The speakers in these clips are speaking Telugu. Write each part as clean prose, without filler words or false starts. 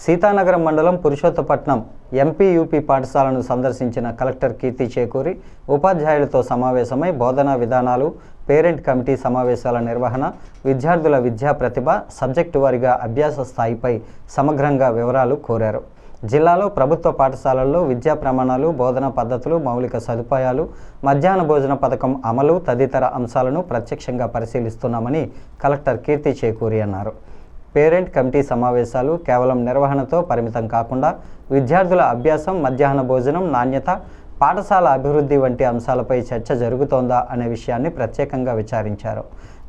సీతానగరం మండలం పురుషోత్తపట్నం ఎంపీయూపీ పాఠశాలను సందర్శించిన కలెక్టర్ కీర్తి చేకూరి ఉపాధ్యాయులతో సమావేశమై బోధనా విధానాలు, పేరెంట్ కమిటీ సమావేశాల నిర్వహణ, విద్యార్థుల విద్యా ప్రతిభ, సబ్జెక్టు వారీగా అభ్యాస స్థాయిపై సమగ్రంగా వివరాలు కోరారు. జిల్లాలో ప్రభుత్వ పాఠశాలల్లో విద్యా ప్రమాణాలు, బోధనా పద్ధతులు, మౌలిక సదుపాయాలు, మధ్యాహ్న భోజన పథకం అమలు తదితర అంశాలను ప్రత్యక్షంగా పరిశీలిస్తున్నామని కలెక్టర్ కీర్తి చేకూరి అన్నారు. పేరెంట్ కమిటీ సమావేశాలు కేవలం నిర్వహణతో పరిమితం కాకుండా విద్యార్థుల అభ్యాసం, మధ్యాహ్న భోజనం నాణ్యత, పాఠశాల అభివృద్ధి వంటి అంశాలపై చర్చ జరుగుతోందా అనే విషయాన్ని ప్రత్యేకంగా విచారించారు.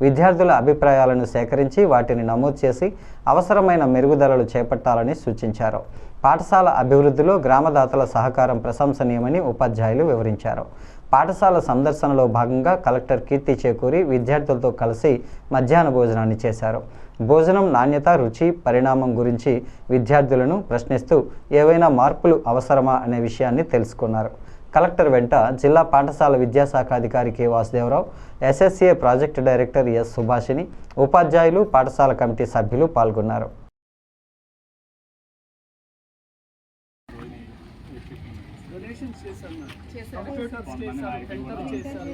విద్యార్థుల అభిప్రాయాలను సేకరించి వాటిని నమోదు చేసి అవసరమైన మెరుగుదలలు చేపట్టాలని సూచించారు. పాఠశాల అభివృద్ధిలో గ్రామదాతల సహకారం ప్రశంసనీయమని ఉపాధ్యాయులు వివరించారు. పాఠశాల సందర్శనలో భాగంగా కలెక్టర్ కీర్తి చేకూరి విద్యార్థులతో కలిసి మధ్యాహ్న భోజనాన్ని చేశారు. భోజనం నాణ్యత, రుచి, పరిణామం గురించి విద్యార్థులను ప్రశ్నిస్తూ ఏవైనా మార్పులు అవసరమా అనే విషయాన్ని తెలుసుకున్నారు. కలెక్టర్ వెంట జిల్లా పాఠశాల విద్యాశాఖ అధికారి K Vasudeva Rao, SSA project director S Subhashini, ఉపాధ్యాయులు, పాఠశాల కమిటీ సభ్యులు పాల్గొన్నారు. డొనేషన్స్ చేశారు, కంప్యూటర్స్ చేశారు, సెంటర్ చేశారు.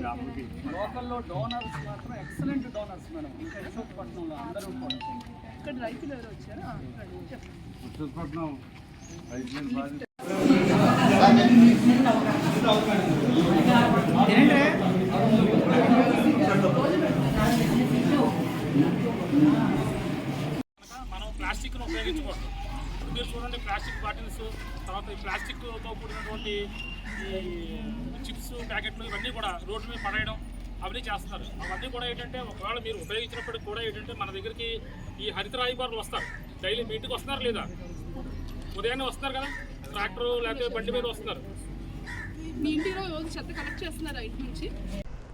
లోకల్లో డోనర్స్ మాత్రం ఎక్సలెంట్ డోనర్స్ మేడం. ఇంకా విశాఖపట్నంలో అందరూ కూడా ఇక్కడ రైతులు ఎవరు వచ్చారు? విశాఖపట్నం మనం ప్లాస్టిక్ను ఉపయోగించకూడదు. మీరు చూడండి, ప్లాస్టిక్ బాటిల్స్, తర్వాత ఈ ప్లాస్టిక్తో కూడినటువంటి ఈ చిప్స్ ప్యాకెట్లు ఇవన్నీ కూడా రోడ్ల మీద పడేయడం అవన్నీ చేస్తున్నారు. అవన్నీ కూడా ఏంటంటే ఒకవేళ మీరు ఉపయోగించినప్పటికి కూడా ఏంటంటే మన దగ్గరికి ఈ హరిత రాయబారులు వస్తారు. డైలీ మీ ఇంటికి వస్తున్నారు లేదా? ఉదయాన్నే వస్తున్నారు కదా, ట్రాక్టర్ లేకపోతే బండి మీద వస్తున్నారు. మీ ఇంటిలో రోజు చెత్త కలెక్ట్ చేస్తున్నారా ఇంటి నుంచి?